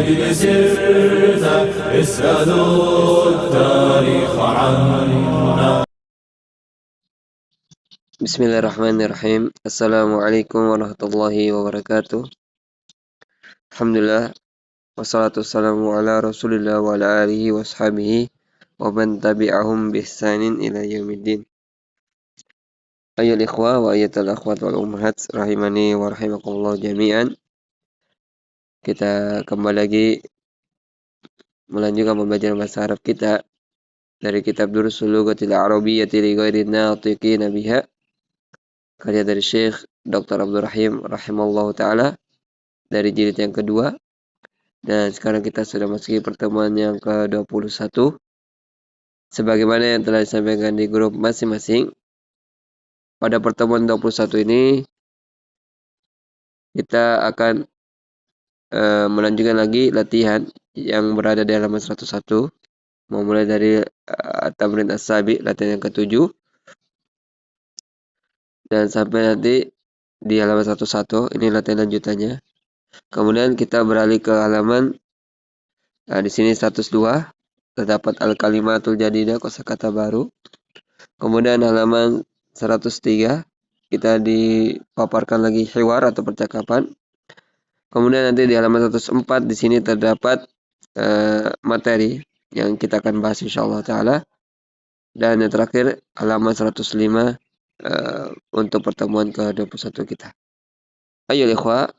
أجل سرت اسألوا التاريخ عنا. Bismillahirrahmanirrahim. Assalamualaikum warahmatullahi wabarakatuh. Alhamdulillah. Wassalatu wassalamu ala rasulillah wa ala alihi wa sahbihi wa man tabi'ahum bihsanin ila yaumiddin. Ayyul ikhwah wa ayyatul akhwat wal ummahat rahimani wa rahimakumullah jami'an. Kita kembali lagi melanjutkan pembelajaran bahasa Arab kita dari kitab Durusul Lughatil Arabiyyati li ghairi natiqina biha, karya dari Syekh Dr. Abdul Rahim rahimallahu taala, dari jilid yang kedua. Dan sekarang kita sudah masuki pertemuan yang ke-21. Sebagaimana yang telah disampaikan di grup masing-masing, pada pertemuan 21 ini kita akan melanjutkan lagi latihan yang berada di halaman 101. Memulai dari Tamrin As-Sabi, latihan yang ke-7. Dan sampai nanti di halaman 101, ini latihan lanjutannya. Kemudian kita beralih ke halaman, di sini 102, terdapat al-kalimatul jadidah, kosakata baru. Kemudian halaman 103, kita dipaparkan lagi hiwar atau percakapan. Kemudian nanti di halaman 104, di sini terdapat materi yang kita akan bahas insyaallah ta'ala. Dan yang terakhir halaman 105 untuk pertemuan ke-21 kita. Ayo ikhwah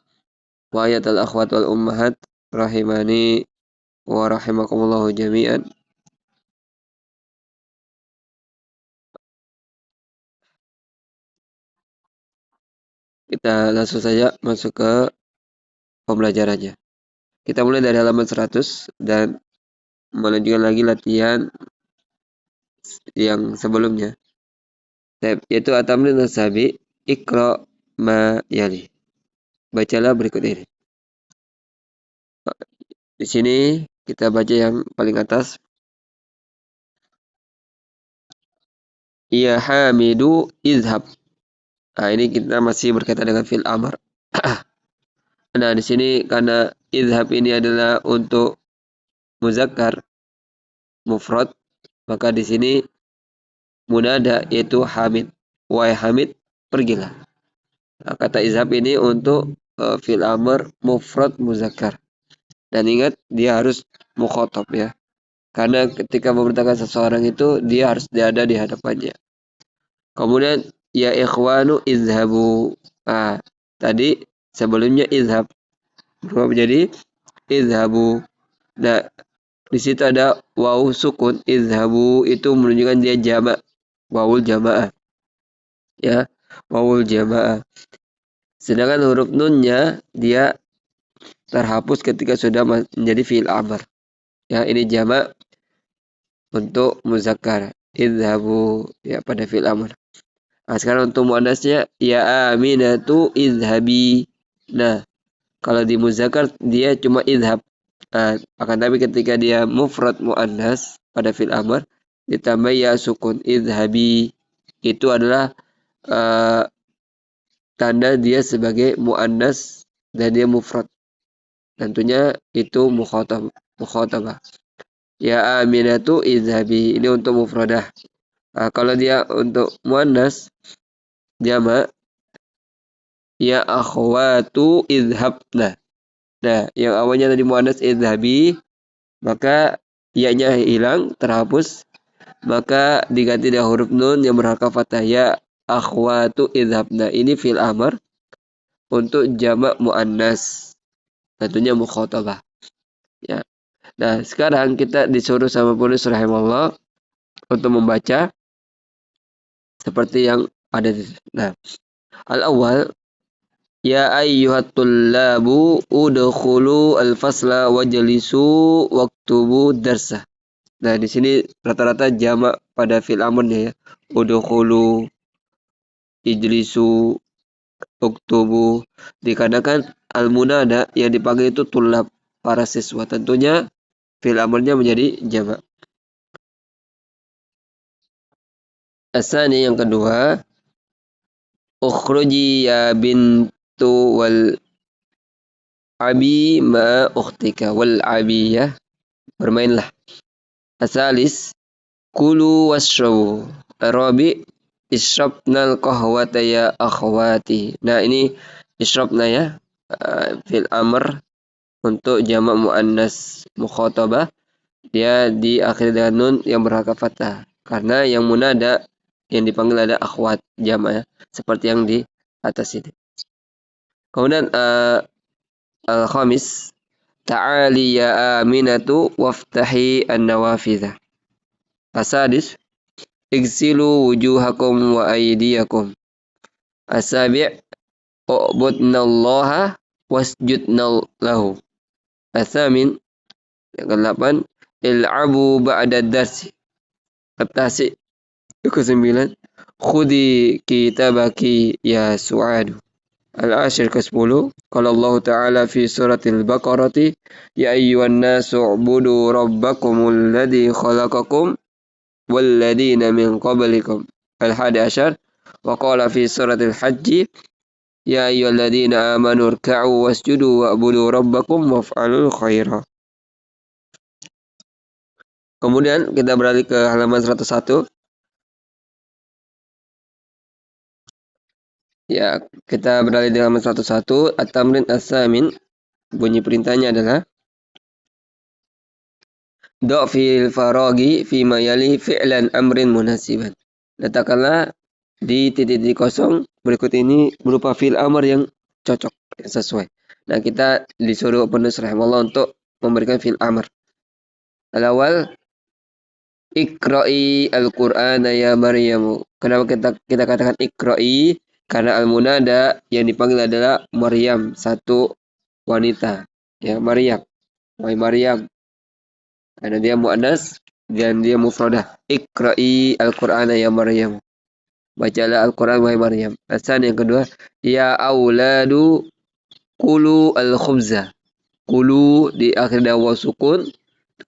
wa ayatul akhwat wal ummahat rahimani wa rahimakumullahu jami'an. Kita langsung saja masuk ke pembelajarannya. Kita mulai dari halaman 100 dan melanjutkan lagi latihan yang sebelumnya, yaitu At-Tamrin As-Sabi, Iqra ma yali. Bacalah berikut ini. Di sini kita baca yang paling atas. Ya Hamidu izhab. Nah, ini kita masih berkaitan dengan fi'il amr. Nah, di sini karena izhab ini adalah untuk muzakkar mufrad, maka di sini munada yaitu Hamid. Wahai Hamid, pergilah. Nah, kata izhab ini untuk fi'il amr mufrad muzakkar. Dan ingat, dia harus mukhatab ya. Karena ketika memerintahkan seseorang itu, dia harus ada di hadapannya. Kemudian, ya ikhwanu izhabu. Nah, tadi sebelumnya izhab berubah menjadi izhabu. Nah, di situ ada waw sukun. Izhabu itu menunjukkan dia jamak. Wawul jamaah. Ya, wawul jamaah. Sedangkan huruf nunnya dia terhapus ketika sudah menjadi fi'il amr. Ya, ini jamak untuk muzakkar. Idhabu ya pada fi'il amr. Nah, sekarang untuk muannasnya ya Aminatu idhabi. Nah, kalau di muzakkar dia cuma idhab. Nah, akan tapi ketika dia mufrad muannas pada fi'il amr ditambah ya sukun idhabi, itu adalah tanda dia sebagai muannas dan dia mufrad. Tentunya itu mukhatabah. Ya Aminatu idhabi, ini untuk mufradah. Nah, kalau dia untuk muannas jamak, ya akhwatu idhabna. Nah, yang awalnya tadi muannas idhabi, maka ya-nya hilang, terhapus, maka diganti dengan huruf nun yang berharokat fathah, ya akhwatu idhabna. Ini fi'il amr untuk jamak muannas. Tentunya mukhatabah. Ya. Nah, sekarang kita disuruh sama penulis rahimahullah untuk membaca seperti yang ada di sini. Nah, al-awwal, ya ayyuhat tullabu udkhulu al-fasla wajlisu waktubu darsah. Nah, di sini rata-rata jamak pada fi'il amrnya ya. Udkhulu, ijlisu, uktubu. Dikarenakan al-munada yang dipanggil itu tullab, para siswa. Tentunya fi'il amrnya menjadi jamak. Asani yang kedua, ukhruji ya bintu wal abi ma ukhtika wal abi ya, bermainlah. Asalis kulu washrabu. Arabi isyrabnal qahwata ya akhwati. Nah ini isyrabna ya, fil amr untuk jamak muannas mukhatabah, dia diakhiri dengan nun yang berharakat fathah. Karena yang munada yang dipanggil ada akhwat jamak ya, seperti yang di atas ini. Kemudian al-khamis ta'ali ya aminatu waftahi an-nawafidha. Asadis igsilu wujuhakum wa aydiyakum. Asabi' u'budnallaha wasjudna lahu. Athamin yang ke-8 il'abu ba'da darsi. At-tasi' yang ke-9 khudi kitabaki ya su'adu. Al-ashir ke-10 qala Allah Ta'ala fi suratil Baqarah ya ayyuhan nasu ubudu rabbakumul ladzi khalaqakum walladzina min qablikum. Al-hadi asyar wa qala fi suratil Hajj ya ayyuhalladzina amanu rka'u wasjudu wa'budu rabbakum waf'alul khaira. Kemudian kita beralih ke halaman 101. Ya, kita beralih di halaman 101. At-tamrin as-samin. Bunyi perintahnya adalah do' fil faragi fi mayali fi'lan amrin munasiban. Letakkanlah di titik-titik kosong berikut ini berupa fi'il amr yang cocok, yang sesuai. Nah, kita disuruh penulis rahimahullah untuk memberikan fi'il amr. Al-awal Iqra'i al-Qur'ana ya Maryamu. Kenapa kita katakan Iqra'i? Karena al-munada yang dipanggil adalah Maryam, satu wanita. Ya, Maryam. Wahai Maryam. Karena dia mu'annas dan dia mufradah. Iqra'i al-Qur'ana ya Maryam. Bacalah Al-Qur'an wahai Maryam. Asan yang kedua, ya auladu kulu al-khubza. Kulu di akhir waw sukun.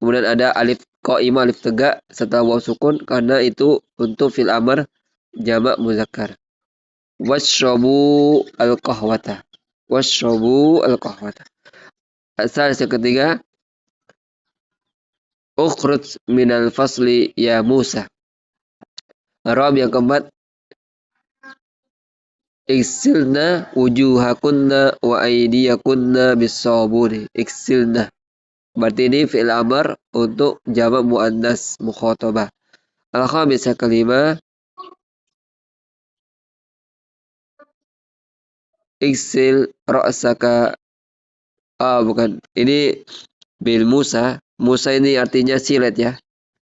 Kemudian ada alif qaimah, alif tegak setelah waw sukun karena itu untuk fil amr jamak muzakkar. Washrabu al-qahwata. Washrabu al-qahwata. Asal yang ketiga ukhruj minal fasli ya Musa. Arab yang keempat iksilna wujuhakunna wa aydiyakunna bis-sabuni. Iksilna. Berarti ini fi'il amr untuk jamak muannas mukhatabah. Al-khamis yang kelima iksil ra'saka. Bukan. Ini bil Musa. Musa ini artinya silet ya.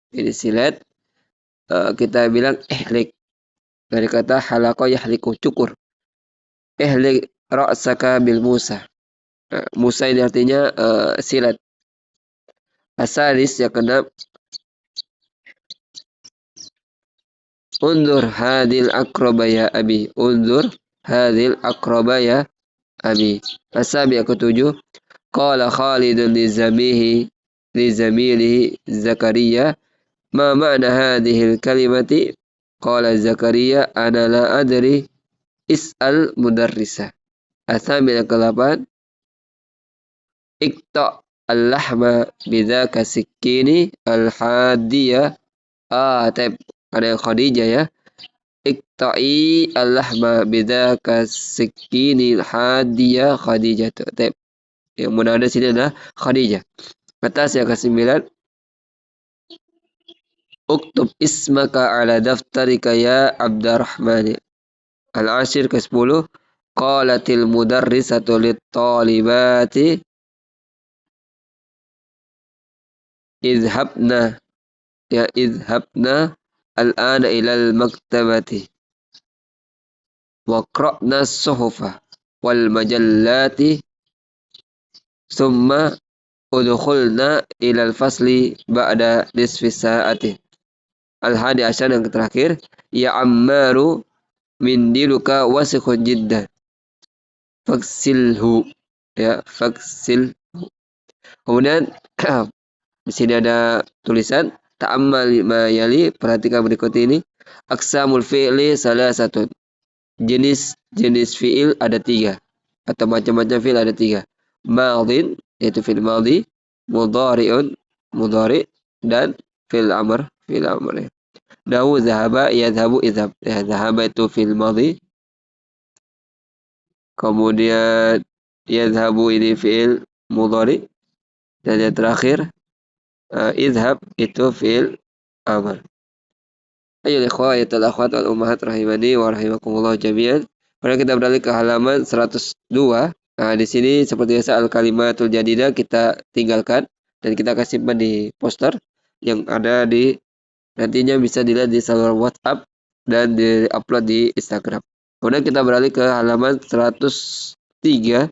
Ini silet. Kita bilang ihlik. Dari kata halaqa yahliku, cukur. Ihlik ra'saka bil Musa. Musa ini artinya silet. Asalis yang keenam undur hadil akraba ya abi. Undur hadil akraba ya abi. Asabi yang ketujuh qala Khalidun li zamilihi Zakaria ma ma'na hadhil kalimati. Qala Zakaria ana la adri is'al mudarrisa. Asabi yang ke-8 ikta al-lahma bidzaka sikkini al-hadiyah. Ada yang Khadijah ya. Ikta'i al-lahma bidzaka sikkini al-hadiyah Khadijah. Yang mudah ada sini adalah Khadijah. Atas yang ke-9 uktub ismaka ala daftarika ya Abdurrahman. Al-ashir ke-10 qalatil mudarrisatu lit-talibati idhabna al-ana ilal maktabati waqra'na as-suhufa wal majallati summa udkhulna ilal fasli ba'da nisfi sa'ati. Al-hadi asyar yang terakhir ya ammaru min diluka wasikhun jiddan faksilhu ya faksilhu. Kemudian di sini ada tulisan ta'ammal ma yali, perhatikan berikut ini. Aqsamul fi'li salasatun. Jenis fi'il ada 3 atau macam-macam fi'il ada 3. madin yaitu fil madi, mudhari'un mudhari, dan fil amr ya. Nahu zahaba yadhabu idhab. Ya, zahaba itu fil madi, kemudian yadhabu ini fi'il mudhari, dan yang terakhir idhab itu fi'il amr. Ayo ikhwah ayatul akhwat wal ummahat rahimani wa rahimakumullah jami'an. Kemudian kita beralih ke halaman 102. Nah, di sini seperti biasa al-kalimatul jadidah kita tinggalkan dan kita akan simpan di poster yang ada di, nantinya bisa dilihat di saluran WhatsApp dan di-upload di Instagram. Kemudian kita beralih ke halaman 103.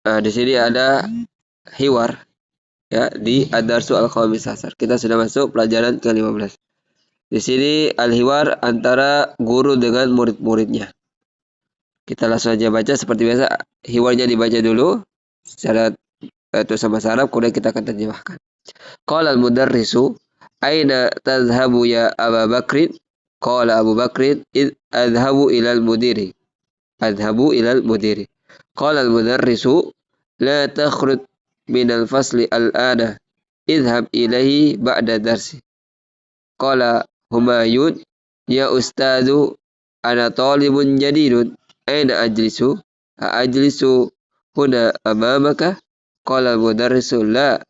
Nah, di sini ada hiwar ya di Ad-Darsu Al-Khamis Asar. Kita sudah masuk pelajaran ke-15. Di sini al-hiwar antara guru dengan murid-muridnya. Kita langsung aja baca seperti biasa. Hiwarnya dibaca dulu secara tulisan bahasa Arab, kemudian kita akan terjemahkan. Qala al-mudarrisu, aina tadhhabu ya Aba Bakrin? Qala Abu Bakrin, adhabu ilal mudiri. Adhabu ilal mudiri. Qala al-mudarrisu, la takhruj minal fasli al-ana. Idhab ilahi ba'da darsi. Qala Humayun, ya ustadu, ana talibun jadidun. Aina ajlisu? Ajlisu huna amamaka? Qala al-mudarrisu, la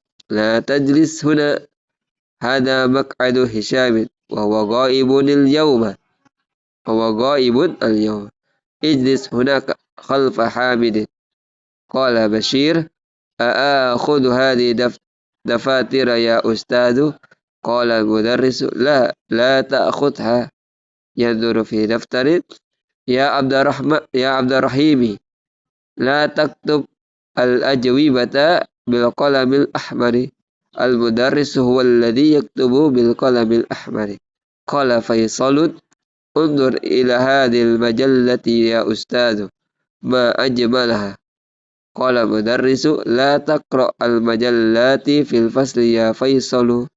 tajlis huna. Hada maq'adu Hishamin wa huwa ghaibun al-yawma. Wa huwa ghaibun al-yawma. Ijlis hunaka khalfa Hamid. Qala Bashir, a'akhudhu hadhi dafatira ya ustadu? Qala al-mudarrisu, la ta'khudha. Yanzuru fi daftarin. Ya Abdurrahimi, la taktub al-ajwibata bil qalamil ahmari. Al-mudarrisu huwa alladhi yaktubu bil qalamil ahmari. Qala Faisalun, undur ila hadhil majallati ya ustadu, ma ajmalaha. Qala mudarrisu, la taqra al-majallati fil fasli ya Faisalu.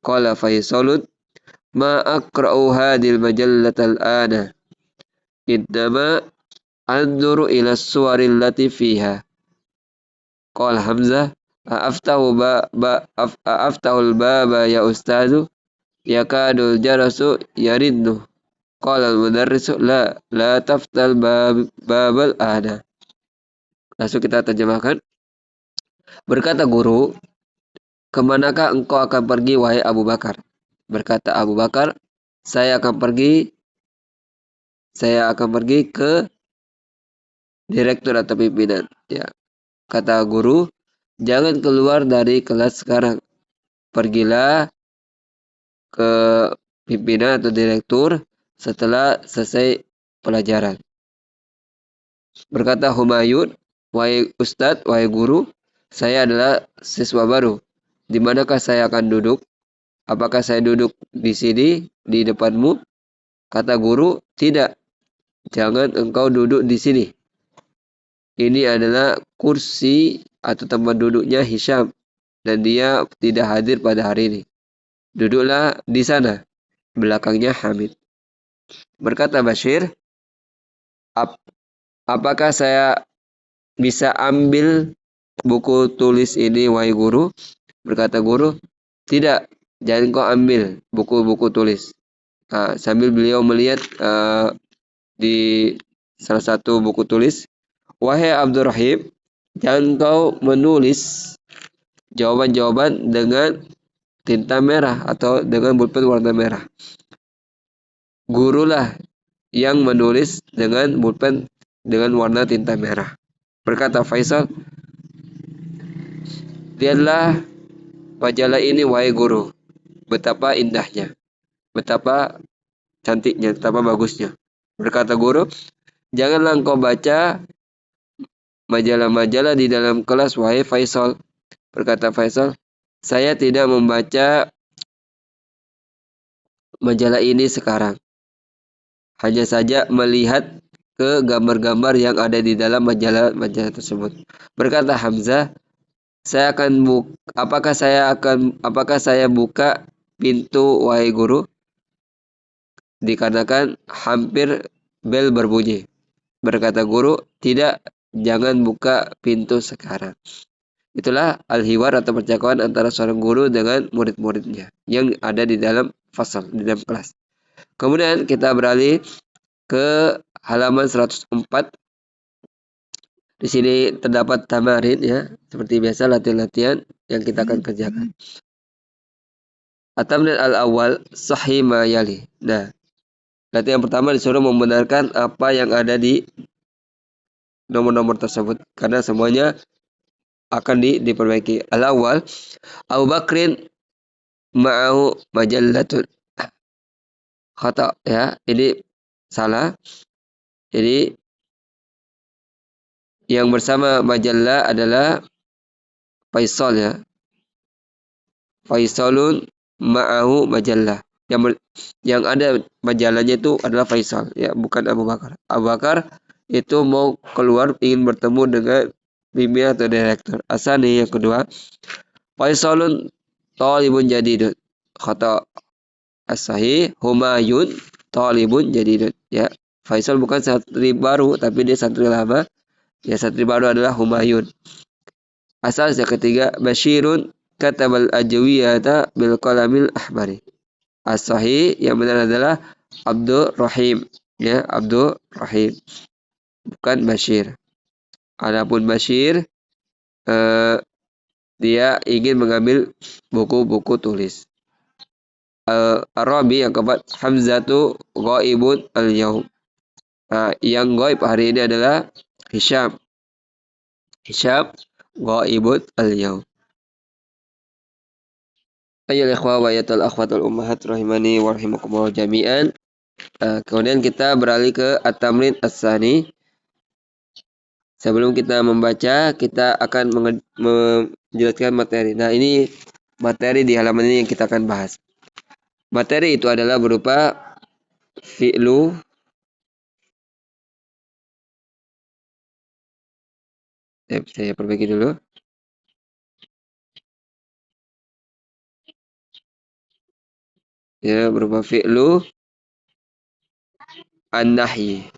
Qala Faisalun, ma aqra'u hadhil majallata al-ana. Innama anzuru ila suwaril lati fiha. Qala Hamzah, aftahul baba ya ustadu, yakadul jarasu yaridnu. Qala al-mudarrisu, la taftal babal ana. Langsung kita terjemahkan. Berkata guru, kemanakah engkau akan pergi wahai Abu Bakar? Berkata Abu Bakar, saya akan pergi ke direktur atau pimpinan. Ya. Kata guru, jangan keluar dari kelas sekarang. Pergilah ke pimpinan atau direktur setelah selesai pelajaran. Berkata Humayun, wahai ustadz, wahai guru, saya adalah siswa baru. Di manakah saya akan duduk? Apakah saya duduk di sini, di depanmu? Kata guru, tidak. Jangan engkau duduk di sini. Ini adalah kursi atau tempat duduknya Hisham. Dan dia tidak hadir pada hari ini. Duduklah di sana. Belakangnya Hamid. Berkata Bashir, apakah saya bisa ambil buku tulis ini wahai guru? Berkata guru, tidak. Jangan kau ambil buku-buku tulis. Nah, sambil beliau melihat di salah satu buku tulis, wahai Abdurrahim, jangan kau menulis jawaban-jawaban dengan tinta merah atau dengan pulpen warna merah. Gurulah yang menulis dengan pulpen dengan warna tinta merah. Berkata Faisal, lihatlah majalah ini wahai guru. Betapa indahnya, betapa cantiknya, betapa bagusnya. Berkata guru, janganlah engkau baca majalah-majalah di dalam kelas wahai Faisal. Berkata Faisal, saya tidak membaca majalah ini sekarang. Hanya saja melihat ke gambar-gambar yang ada di dalam majalah tersebut. Berkata Hamzah, apakah saya buka pintu wahai guru? Dikarenakan hampir bel berbunyi. Berkata guru, tidak, jangan buka pintu sekarang. Itulah al-hiwar atau percakapan antara seorang guru dengan murid-muridnya yang ada di dalam fasal, di dalam kelas. Kemudian kita beralih ke halaman 104. Di sini terdapat tamarin ya, seperti biasa latihan-latihan yang kita akan kerjakan. At-tamrin al-awwal sahih ma yali. Nah, latihan pertama disuruh membenarkan apa yang ada di nomor-nomor tersebut karena semuanya akan diperbaiki. Al-awwal, Abu Bakrin ma'ahu majallatun. Khata ya, ini salah. Jadi yang bersama majallah adalah Faisal ya. Faisalun ma'ahu majallah. Yang ada majalahnya itu adalah Faisal ya, bukan Abu Bakar. Abu Bakar itu mau keluar ingin bertemu dengan pimpinan atau direktur. Asani yang kedua, Faisalun talibun jadidun. Khata as-sahih Humayun talibun jadidun ya. Faisal bukan santri baru tapi dia santri lama. Ya, santri baru adalah Humayun. Asal yang ketiga, Bashirun katabal ajwiyata bil qalamil ahmari. As-sahih yang benar adalah Abdul Rahim. Ya, Abdul Rahim. Bukan Bashir. Adapun Bashir, dia ingin mengambil buku-buku tulis. Arabi yang keempat, Hamzatu ghaibun al-yaum. Yang gaib hari ini adalah Hisham. Hisham ghaibun al-yaum. Ayyul ikhwa wa ayatul akhwatul ummahat rahimani wa rahimakumullah jami'an. Kemudian kita beralih ke at-tamrin as-sani. Sebelum kita membaca, kita akan menjelaskan materi. Nah, ini materi di halaman ini yang kita akan bahas. Materi itu adalah berupa fi'lu, saya perbaiki dulu. Ya, berupa fi'lu an-nahyi.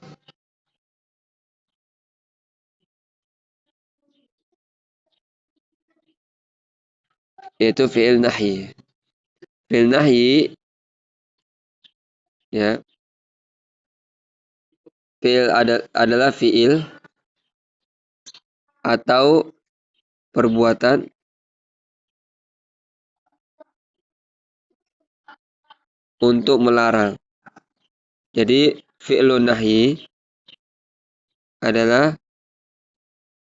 Yaitu fi'il nahyi. Fi'il nahyi ya. Fi'il adalah fi'il atau perbuatan untuk melarang. Jadi fi'lun nahyi adalah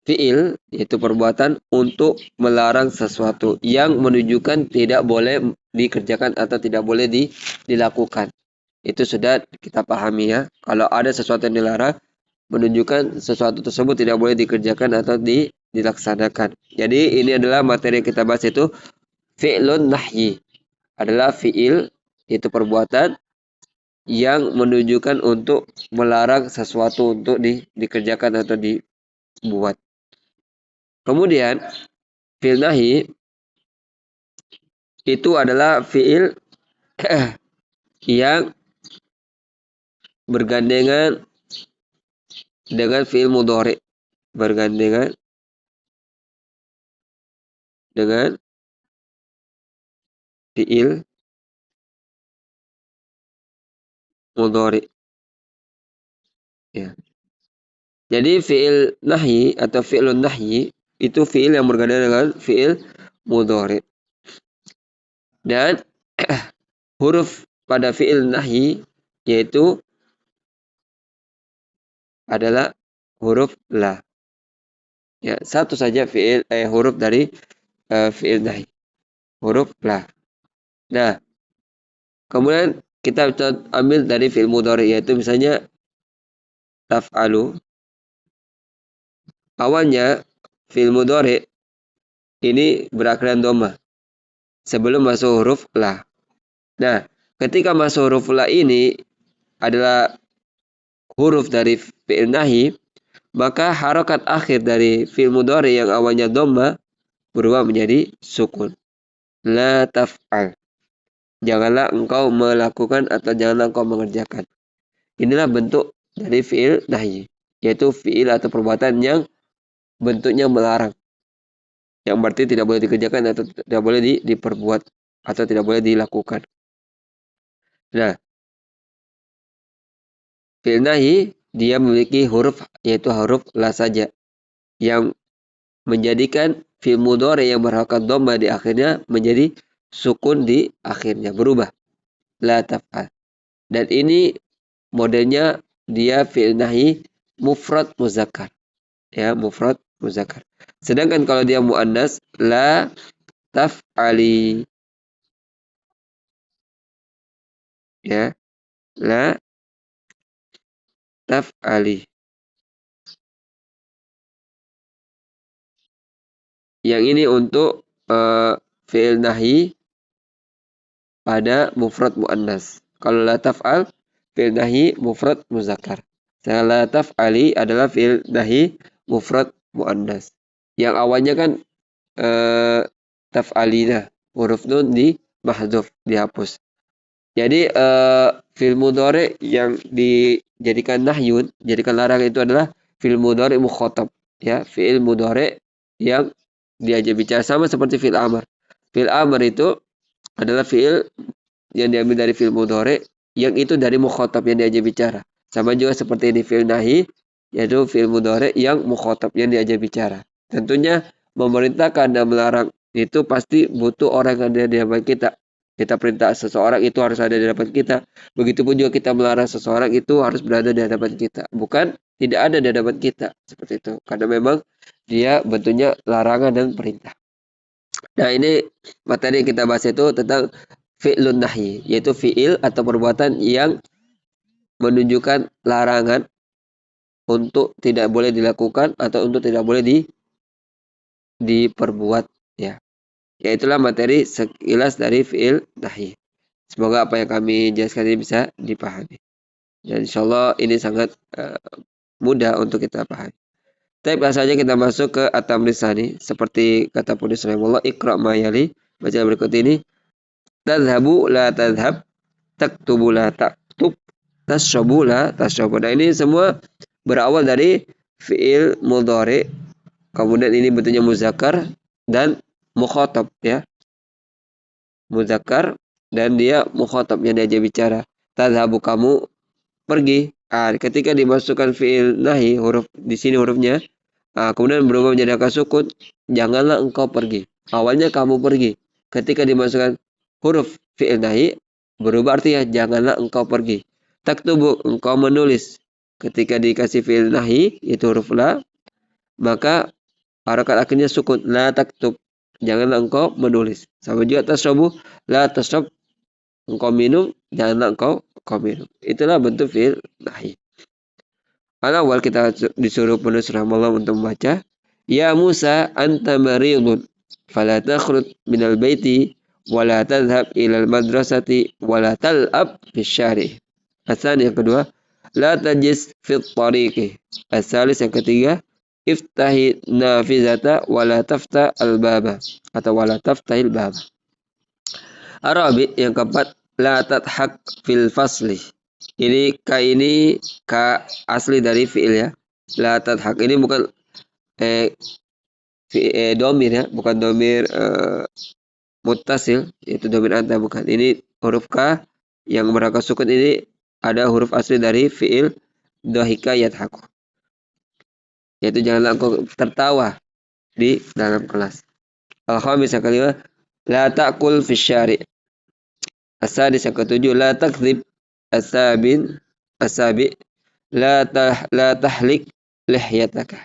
fi'il, yaitu perbuatan untuk melarang sesuatu yang menunjukkan tidak boleh dikerjakan atau tidak boleh dilakukan. Itu sudah kita pahami ya. Kalau ada sesuatu yang dilarang, menunjukkan sesuatu tersebut tidak boleh dikerjakan atau dilaksanakan. Jadi ini adalah materi yang kita bahas, itu fi'lun nahyi. Adalah fi'il, yaitu perbuatan yang menunjukkan untuk melarang sesuatu untuk dikerjakan atau dibuat. Kemudian fi'il nahyi itu adalah fi'il yang bergandengan dengan fi'il mudhari, bergandengan dengan fi'il mudhari. Ya. Jadi fi'il nahyi atau fi'lun nahyi itu fi'il yang bergandengan dengan fi'il mudhari. Dan huruf pada fi'il nahyi yaitu adalah huruf la. Ya, satu saja huruf dari fi'il nahyi. Huruf la. Nah, kemudian kita ambil dari fi'il mudhari yaitu misalnya taf'alu. Awalnya fi'il mudhari ini berakhiran dhamma sebelum masuk huruf la. Nah, ketika masuk huruf la ini adalah huruf dari fi'il nahyi, maka harokat akhir dari fi'il mudhari yang awalnya dhamma berubah menjadi sukun. La taf'al. Janganlah engkau melakukan atau janganlah engkau mengerjakan. Inilah bentuk dari fi'il nahyi. yaitu fi'il atau perbuatan yang bentuknya melarang. Yang berarti tidak boleh dikerjakan atau tidak boleh diperbuat atau tidak boleh dilakukan. Nah, fi'il nahi dia memiliki huruf yaitu huruf la saja yang menjadikan fi'il mudhari yang berharokat dhamma di akhirnya menjadi sukun di akhirnya, berubah. La taf'al. Dan ini modelnya dia fi'il nahi mufrad muzakkar. Ya, mufrad muzakkar. Sedangkan kalau dia muannas la taf'ali. Ya, la taf'ali. Yang ini untuk fi'il nahi pada mufrad muannas. Kalau la taf'al fi'il nahi mufrad muzakkar. Sedangkan la taf'ali adalah fi'il nahi mufrad muannas. Yang awalnya kan taf'alina, huruf nun di mahdzuf, dihapus. Jadi fi'il mudhari yang dijadikan nahyun, jadikan larang itu adalah fi'il mudhari mukhatab, ya, fi'il mudhari yang diajak bicara sama seperti fi'il amr. Fi'il amr itu adalah fi'il yang diambil dari fi'il mudhari yang itu dari mukhatab yang diajak bicara. Sama juga seperti ini fi'il nahi yaitu fi'il mudhari yang mukhatab yang diajak bicara. Tentunya memerintahkan dan melarang itu pasti butuh orang yang ada di hadapan kita. Kita perintah seseorang itu harus ada di hadapan kita. Begitupun juga kita melarang seseorang itu harus berada di hadapan kita. Bukan tidak ada di hadapan kita. Seperti itu. Karena memang dia bentuknya larangan dan perintah. Nah, ini materi yang kita bahas itu tentang fi'lun nahi, yaitu fi'il atau perbuatan yang menunjukkan larangan untuk tidak boleh dilakukan atau untuk tidak boleh diperbuat, ya. Yaitulah materi sekilas dari fi'il nahi. Semoga apa yang kami jelaskan ini bisa dipahami. Dan insyaallah ini sangat mudah untuk kita pahami. Tapi saja kita masuk ke at-tamrisani seperti kata penulis rahimahullah, iqra ma yali, baca berikut ini. Tadhhabu la tadhhab, taktubu la taktub, tashrabu la tashrabu. Nah, ini semua berawal dari fi'il mudhari. Kemudian ini bentuknya muzakkar dan mukhatab, ya. Muzakkar dan dia mukhatab yang diajak bicara. Tadhhabu, kamu pergi. Ketika dimasukkan fi'il nahi, huruf di sini hurufnya kemudian berubah menjadi angka sukun, janganlah engkau pergi. Awalnya kamu pergi. Ketika dimasukkan huruf fi'il nahi, berubah artinya janganlah engkau pergi. Taktubu, engkau menulis. Ketika dikasih fi'il nahi, itu huruf la, maka harakat akhirnya sukun. La taktub, janganlah engkau menulis. Sama juga tasrabu, la tasrab, engkau minum, janganlah engkau minum. Itulah bentuk fi'il nahi. Awal kita disuruh penulis rahimahullah untuk membaca, ya Musa anta maridun fala takhruj minal baiti wala tadhhab ilal madrasati wala tal'ab fisyari. Asal yang kedua, la tajis fit tariqi. Asalis yang ketiga, iftahi nafizata wala tafta al-baba atau wala taftahil baba. Arabi yang keempat, la tadhak fil fasli. Ini ka ini ka asli dari fi'il, ya. La tadhak ini bukan domir, ya, bukan domir muttasil, yaitu domir anta, bukan. Ini huruf ka yang berangkat sukun ini ada huruf asli dari fi'il dhahika yadhaku. Yaitu janganlah engkau tertawa di dalam kelas. Al-khamis yang kelima, la ta'kul fisyari. As-sadis yang ketujuh, la takdzib. As-sabi la tahlik lihyataka.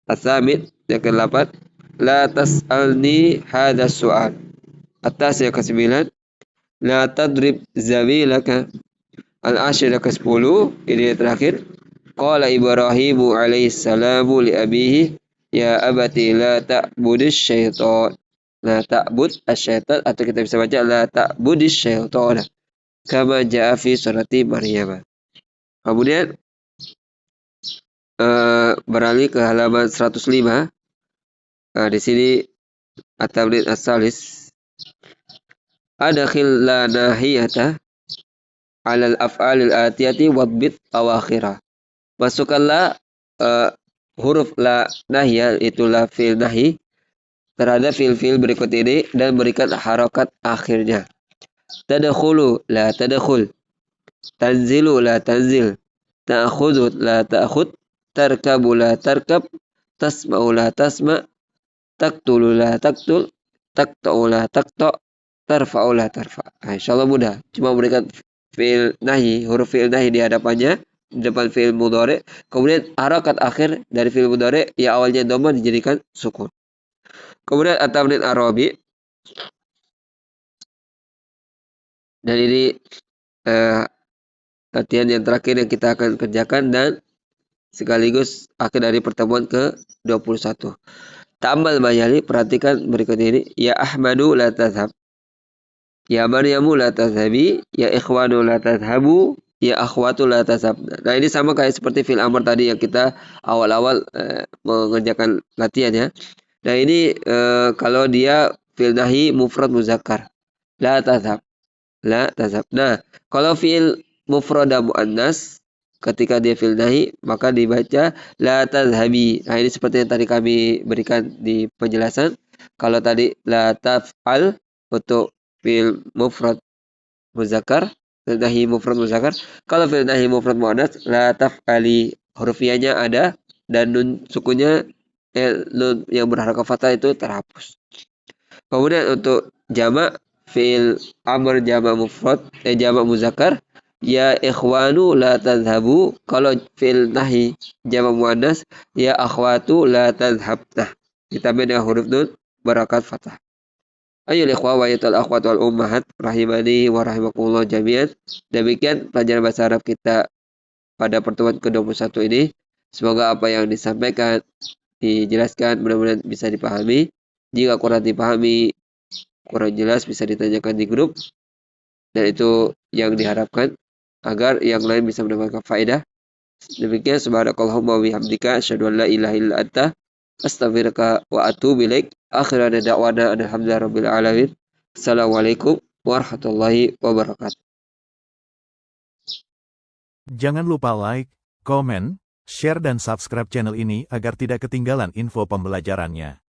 As-samin yang ke-8, la tas'alni hadha su'al. Atas yang ke-9, la tadrib zawilaka. Al-ashir yang ke-10, ini yang terakhir, qala Ibrahimu alaihi salamu li abihi ya abati la ta'budis syaitan. La ta'bud asyaitan, atau kita bisa baca la ta'budis syaitan kama ja'a fi surati Maryam. Kemudian beralih ke halaman 105. Di sini at-tamrin as-salis, adkhil la nahiyata 'alal af'alil atiyati wadbit awakhirah. Masukkanlah huruf la nahya, itu la fi'il nahi terhadap fi'il-fi'il berikut ini dan berikan harokat akhirnya. Tadkhulu la tadkhul, tanzilu la tanzil, ta'khudhu la ta'khud, tarkabu la tarkab, tasma'u la tasma', taktulu la taktul, takta'u la takta', tarfa'u la tarfa'. Nah, insyaallah mudah. Cuma berikan fi'il nahi, huruf fi'il nahi di hadapannya, di depan fi'il mudhari, kemudian harakat akhir dari fi'il mudhari yang awalnya dhamma dijadikan sukun. Kemudian at-tamrin arabi, dan ini latihan yang terakhir yang kita akan kerjakan dan sekaligus akhir dari pertemuan ke-21. Ta'ammal mayali, perhatikan berikut ini. Ya Ahmadu la tazhab. Ya Maryamu la tazhabi. Ya ikhwanu la tazhabu. Ya akhwatu la tazhab. Nah, ini sama kayak seperti fil amr tadi yang kita awal-awal mengerjakan latihan ya. Nah, ini kalau dia fil nahi mufrad muzakkar. La tazhab. La tazhab. Nah, kalau fil mufrad muannas ketika dia fil nahi maka dibaca la tazhabi. Nah, ini seperti yang tadi kami berikan di penjelasan. Kalau tadi la taf'al untuk fil mufrad muzakkar, fil nahi mufrad muzakkar. Kalau fil nahi mufrad muannas la taf'ali, huruf ya-nya ada dan nun sukunnya nun yang berharakat fathah itu terhapus. Kemudian untuk jamak fi'il amr jamak mufrad jamak muzakkar, ya ikhwanu la tadhhabu. Kalau fi'il nahi jamak muannas, ya akhwatu la tadhhabna. Ditambah dengan huruf nun berakat fathah. Ayyul ikhwa wa yatal akhwat wal ummahat rahimani wa rahimakumullah jami'an. Demikian pelajaran bahasa Arab kita pada pertemuan ke-21 ini. Semoga apa yang disampaikan dijelaskan mudah-mudahan bisa dipahami. Jika kurang dipahami, kurang jelas, bisa ditanyakan di grup, dan itu yang diharapkan agar yang lain bisa mendapatkan faedah. Demikian, subhanakallahumma wa bihamdika asyhadu an la ilaha illa anta astaghfiruka wa atubu ilaik. Akhiran da'wana alhamdulillahirabbil alamin. Assalamualaikum warahmatullahi wabarakatuh. Jangan lupa like, komen, share dan subscribe channel ini agar tidak ketinggalan info pembelajarannya.